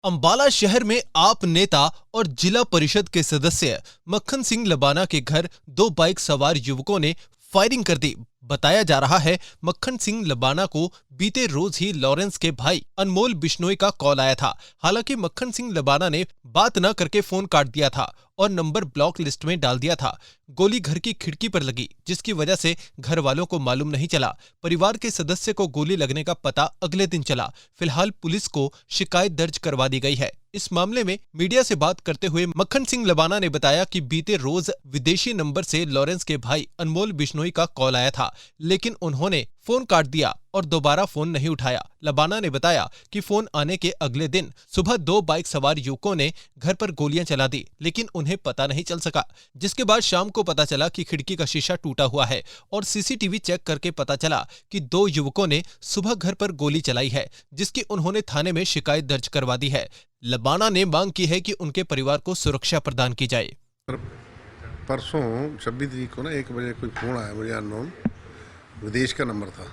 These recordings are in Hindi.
अंबाला शहर में आप नेता और जिला परिषद के सदस्य मक्खन सिंह लबाना के घर दो बाइक सवार युवकों ने फायरिंग कर दी। बताया जा रहा है मक्खन सिंह लबाना को बीते रोज ही लॉरेंस के भाई अनमोल बिश्नोई का कॉल आया था। हालांकि मक्खन सिंह लबाना ने बात न करके फोन काट दिया था और नंबर ब्लॉक लिस्ट में डाल दिया था। गोली घर की खिड़की पर लगी, जिसकी वजह से घर वालों को मालूम नहीं चला। परिवार के सदस्य को गोली लगने का पता अगले दिन चला। फिलहाल पुलिस को शिकायत दर्ज करवा दी गई है। इस मामले में मीडिया से बात करते हुए मक्खन सिंह लबाना ने बताया कि बीते रोज विदेशी नंबर से लॉरेंस के भाई अनमोल बिश्नोई का कॉल आया था, लेकिन उन्होंने फोन काट दिया और दोबारा फोन नहीं उठाया। लबाना ने बताया कि फोन आने के अगले दिन सुबह दो बाइक सवार युवकों ने घर पर गोलियां चला दी, लेकिन उन्हें पता नहीं चल सका। जिसके बाद शाम को पता चला कि खिड़की का शीशा टूटा हुआ है और सीसीटीवी चेक करके पता चला कि दो युवकों ने सुबह घर पर गोली चलाई है, जिसकी उन्होंने थाने में शिकायत दर्ज करवा दी है। लबाना ने मांग की है कि उनके परिवार को सुरक्षा प्रदान की जाए। परसों 26 तारीख को ना 1 बजे कोई फ़ोन आया मुझे, अननोन विदेश का नंबर था।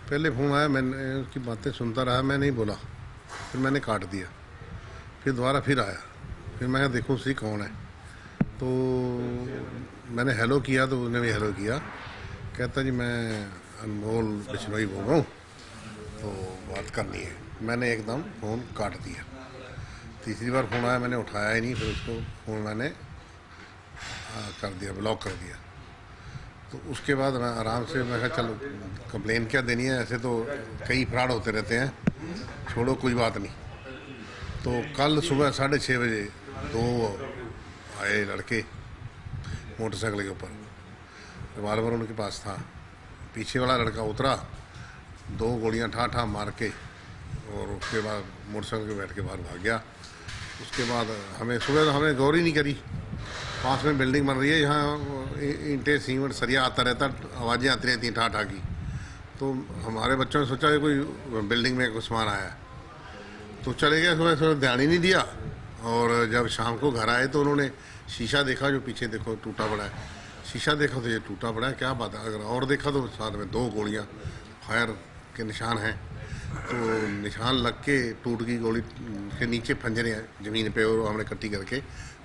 पहले फ़ोन आया, मैंने उसकी बातें सुनता रहा, मैं नहीं बोला, फिर मैंने काट दिया। फिर दोबारा फिर आया, फिर मैं देखूँ सी कौन है, तो मैंने हेलो किया तो उसने भी हेलो किया। कहता जी मैं अनमोल बिश्नोई बोल रहा हूँ, तो बात करनी है। मैंने एकदम फ़ोन काट दिया। तीसरी बार फ़ोन आया, मैंने उठाया ही नहीं, फिर उसको फ़ोन मैंने कर दिया, ब्लॉक कर दिया। तो उसके बाद मैं आराम से, मैं कहा चलो कंप्लेन क्या देनी है, ऐसे तो कई फ्रॉड होते रहते हैं, छोड़ो कोई बात नहीं। तो कल सुबह 6:30 बजे दो आए लड़के मोटरसाइकिल के ऊपर, रिवाल्वर उनके पास था। पीछे वाला लड़का उतरा, दो गोलियां ठा ठा मार के, और उसके बाद मोटरसाइकिल पे बैठ के बाहर भाग गया। उसके बाद हमें सुबह हमने गौर ही नहीं करी, पास में बिल्डिंग बन रही है, यहाँ ईंटें सीमेंट सरिया आता रहता, आवाज़ें आती रहती ठा ठा की। तो हमारे बच्चों ने सोचा कि कोई बिल्डिंग में कुछ सामान आया, तो चले गए। सुबह सुबह ध्यान ही नहीं दिया, और जब शाम को घर आए तो उन्होंने शीशा देखा, जो पीछे देखो टूटा पड़ा है। शीशा देखा तो ये टूटा पड़ा है, क्या बात है। अगर और देखा तो साथ में दो गोलियां फायर के निशान हैं, तो निशान लग के टूट गई। गोली के नीचे फंजरे हैं ज़मीन पे, और हमने इकट्ठी करके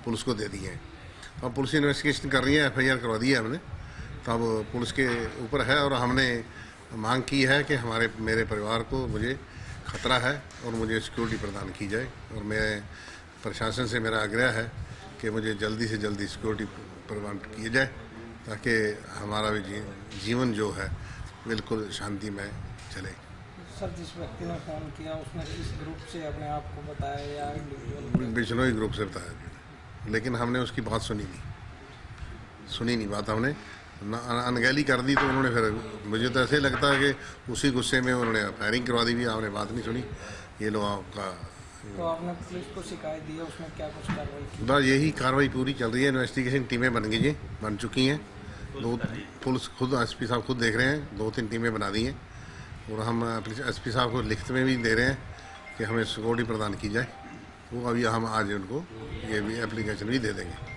पुलिस को दे दी है। तो अब पुलिस इन्वेस्टिगेशन कर रही है, FIR करवा दी है हमने, तब पुलिस के ऊपर है। और हमने मांग की है कि मेरे परिवार को, मुझे खतरा है और मुझे सिक्योरिटी प्रदान की जाए। और मैं प्रशासन से मेरा आग्रह है कि मुझे जल्दी से जल्दी सिक्योरिटी प्रदान की जाए, ताकि हमारा भी जीवन जो है बिल्कुल शांति में चले। सर, जिस व्यक्ति ने फ़ोन किया उसने किस ग्रुप से अपने आप को बताया या इंडिविजुअल? बिश्नोई ग्रुप से बताया, लेकिन हमने उसकी बात सुनी नहीं बात हमने अनगैली कर दी। तो उन्होंने फिर, मुझे तो ऐसे लगता है कि उसी गुस्से में उन्होंने फायरिंग करवा दी भी, आपने बात नहीं सुनी। ये लोग आपका, तो आपने पुलिस को शिकायत दी है, उसमें क्या कुछ कार्रवाई की? बस यही कार्रवाई पूरी चल रही है। इन्वेस्टिगेशन टीमें बन चुकी हैं। दो पुलिस खुद, SP साहब खुद देख रहे हैं, 2-3 टीमें बना दी हैं। और हम SP साहब को लिखित में भी दे रहे हैं कि हमें सिक्योरिटी प्रदान की जाए। वो अभी हम आज उनको ये भी एप्लीकेशन भी दे देंगे।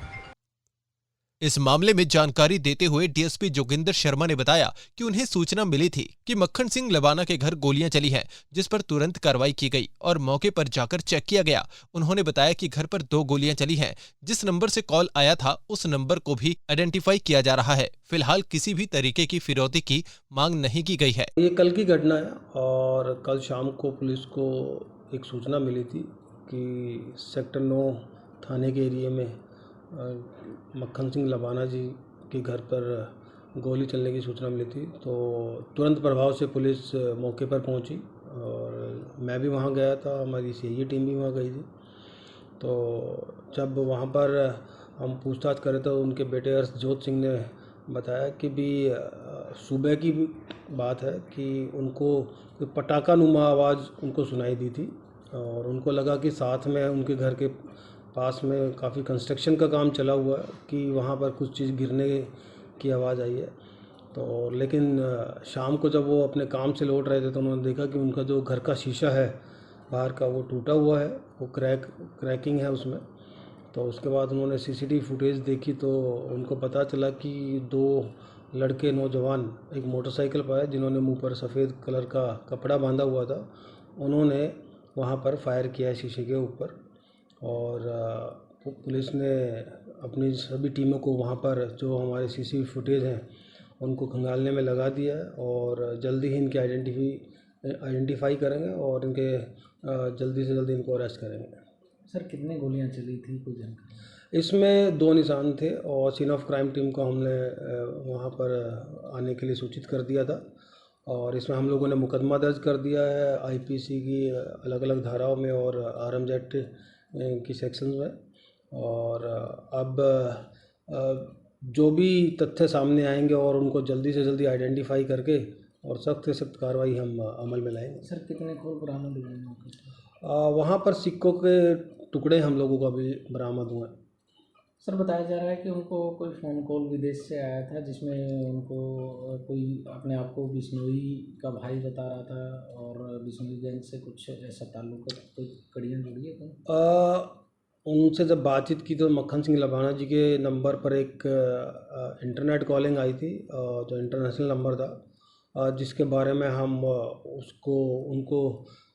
इस मामले में जानकारी देते हुए DSP जोगिंदर शर्मा ने बताया कि उन्हें सूचना मिली थी कि मक्खन सिंह लबाना के घर गोलियां चली हैं, जिस पर तुरंत कार्रवाई की गई और मौके पर जाकर चेक किया गया। उन्होंने बताया कि घर पर दो गोलियां चली हैं। जिस नंबर से कॉल आया था उस नंबर को भी आइडेंटिफाई किया जा रहा है। फिलहाल किसी भी तरीके की फिरौती की मांग नहीं की गई है। ये कल की घटना है, और कल शाम को पुलिस को एक सूचना मिली थी कि सेक्टर 9 थाने के एरिया में मक्खन सिंह लबाना जी के घर पर गोली चलने की सूचना मिली थी। तो तुरंत प्रभाव से पुलिस मौके पर पहुंची, और मैं भी वहां गया था, हमारी CI टीम भी वहां गई थी। तो जब वहां पर हम पूछताछ करे तो उनके बेटे हर्षजोत सिंह ने बताया कि भी सुबह की बात है कि उनको कोई पटाखा नुमा आवाज़ उनको सुनाई दी थी, और उनको लगा कि साथ में उनके घर के पास में काफ़ी कंस्ट्रक्शन का काम चला हुआ है, कि वहाँ पर कुछ चीज़ गिरने की आवाज़ आई है। तो लेकिन शाम को जब वो अपने काम से लौट रहे थे तो उन्होंने देखा कि उनका जो घर का शीशा है बाहर का, वो टूटा हुआ है, वो क्रैकिंग है उसमें। तो उसके बाद उन्होंने CCTV फुटेज देखी, तो उनको पता चला कि दो लड़के नौजवान एक मोटरसाइकिल पर है, जिन्होंने मुंह पर सफ़ेद कलर का कपड़ा बांधा हुआ था। उन्होंने वहाँ पर फायर किया है शीशे के ऊपर। और पुलिस ने अपनी सभी टीमों को वहाँ पर जो हमारे सीसीटीवी फुटेज हैं उनको खंगालने में लगा दिया है और जल्दी ही इनके आइडेंटिफाई करेंगे और इनके जल्दी से जल्दी इनको अरेस्ट करेंगे। सर कितने गोलियां चली थी, कोई जानकारी? इसमें 2 निशान थे और सीन ऑफ क्राइम टीम को हमने वहाँ पर आने के लिए सूचित कर दिया था और इसमें हम लोगों ने मुकदमा दर्ज कर दिया है आईपीसी की अलग अलग धाराओं में और आरएमजेड की सेक्शंस में। और अब जो भी तथ्य सामने आएंगे और उनको जल्दी से जल्दी आइडेंटिफाई करके और सख्त से सख्त कार्रवाई हम अमल में लाएंगे। सर कितने खोल बरामद हुए मौके पर? वहाँ पर सिक्कों के टुकड़े हम लोगों को अभी बरामद हुए। सर बताया जा रहा है कि उनको कोई फ़ोन कॉल विदेश से आया था जिसमें उनको कोई अपने आप को बिश्नोई का भाई बता रहा था और बिश्नोई गैंग से कुछ ऐसा ताल्लुक, कोई कड़ियाँ जुड़ी है कहीं? उनसे जब बातचीत की तो मक्खन सिंह लबाना जी के नंबर पर एक इंटरनेट कॉलिंग आई थी जो इंटरनेशनल नंबर था, जिसके बारे में हम उनको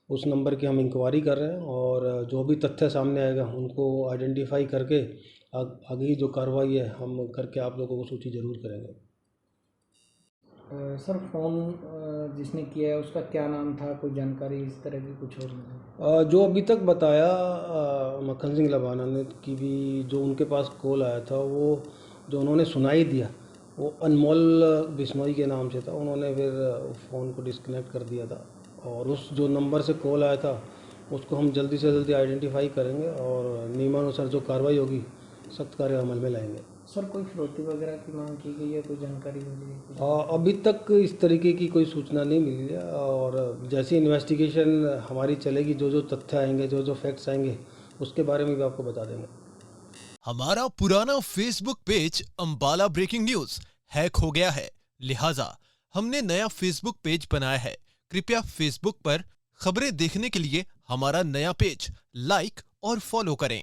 उस नंबर की हम इंक्वायरी कर रहे हैं और जो भी तथ्य सामने आएगा उनको आइडेंटिफाई करके आगे की जो कार्रवाई है हम करके आप लोगों को सूची जरूर करेंगे। सर फ़ोन जिसने किया है उसका क्या नाम था, कोई जानकारी इस तरह की कुछ और नहीं? जो अभी तक बताया मक्खन सिंह लबाना ने कि भी जो उनके पास कॉल आया था वो जो उन्होंने सुनाई दिया वो अनमोल बिश्नोई के नाम से था। उन्होंने फिर फ़ोन को डिस्कनेक्ट कर दिया था और उस जो नंबर से कॉल आया था उसको हम जल्दी से जल्दी आइडेंटिफाई करेंगे और नियमानुसार जो कार्रवाई होगी सख्त कार्य अमल में लाएंगे। सर कोई फिरौती वगैरह की मांग की गई है, कोई जानकारी मिली है? अभी तक इस तरीके की कोई सूचना नहीं मिली है और जैसी इन्वेस्टिगेशन हमारी चलेगी जो जो तथ्य आएंगे जो जो फैक्ट्स आएंगे उसके बारे में भी आपको बता देंगे। हमारा पुराना Facebook page Ambala breaking news hack हो गया है, लिहाजा हमने नया फेसबुक पेज बनाया है। कृपया फेसबुक पर खबरें देखने के लिए हमारा नया पेज लाइक और फॉलो करें।